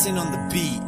Jason on the beat.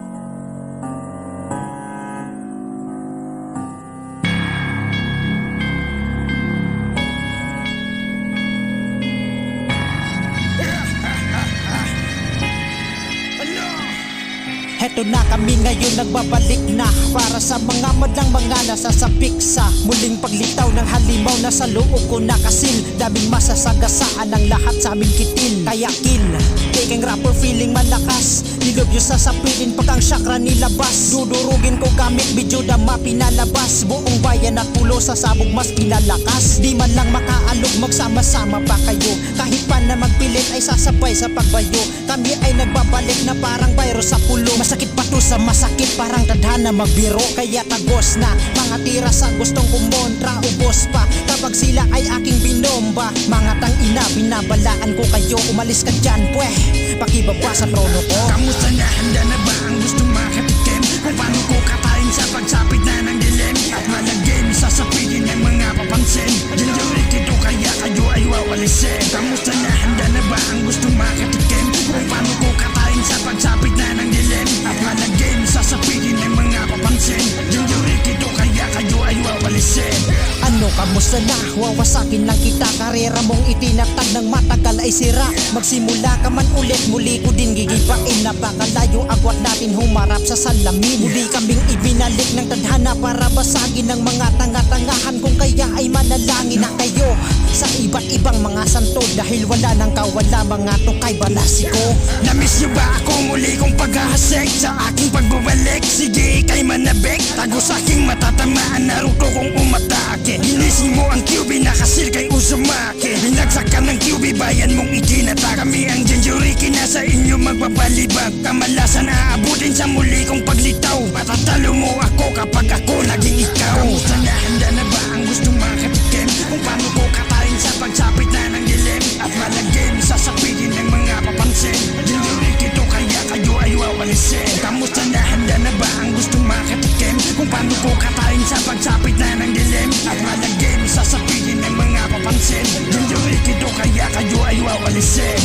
Heto na kami ngayon nagbabalik na para sa mga madlang mga nasasapik sa muling paglitaw ng halimaw na sa loob ko nakasil. Daming masasagasaan ang lahat sa aming kitil. Kaya kill, taking rapper feeling malakas. Nilob yung sasapitin pag ang syakra nilabas. Dudurugin ko gamit video dama pinalabas. Buong bayan at pulo sa sabog mas pinalakas. Di man lang makaalog magsama-sama pa kayo. Kahit pa na magpilit ay sasabay sa pagbayo. Kami ay nagbabalik na parang virus sa pulo. Masakit pa to sa masakit parang tadhana magbiro. Kaya tagos na mga tira sa gustong kumontra. Ubos pa kapag sila ay aking binomba. Mga tangina binabalaan ko kayo. Umalis ka dyan pweh, pakibaba sa trono ko. Kamusta na, handa na ba ang gustong makatikim? Kung paano ko katayin sa pagsapit na ng dilim? At malagim sa sapitin ng mga papansin. Ginjurit ito kaya kayo ay wawalisin. Kamusta na, handa na ba ang gustong makatikim? Kung paano ko katayin sa pagsapit na ng dilim? At malagim sa sapitin ng mga papansin. Ginjurit ito kaya kayo ay wawalisin. Ano kamusta na? Wawasakin lang kita. Karera mong itinatag ng matagal ay sira. Magsimula ka man ulit, muli ko din gigipain. Napakalayo agwat natin humarap sa salamin. Muli kaming ibinalik ng tadhana para basagin ng mga tanga-tangahan. Kung kaya ay manalangin na kayo sa iba't ibang mga santo. Dahil wala nang kawala mga tukay balasiko. Namiss niyo ba ako muli kong paghahasik sa aking pagbabalik? Sige ikay manabik, tago sa aking matatamaan. Naruto kong umatake. Inising mo ang QB, nakasil kay Uzumaki. Binagsak ka ng QB, bayan mong itinata. Kami ang Jinjuriki na sa inyo magpapalibag. Kamalasan aabutin sa muli kong paglitaw. Matatalo mo ako kapag ako naging ikaw. Kamusta na, handa na ba ang gustong makatikim? Kung paano ko katayin sa pagsapit na ng dilim? At malagim sa sapitin ng mga papansin. Jinjuriki ito kaya kayo ay wawalisin. Kamusta na, handa na ba ang gustong makatikim? Kung paano ko katayin sa pagsapit na ng dilim? At malagim sa sapitin ng mga papansin. Jinjuriki ito kaya kayo ay wawalisin.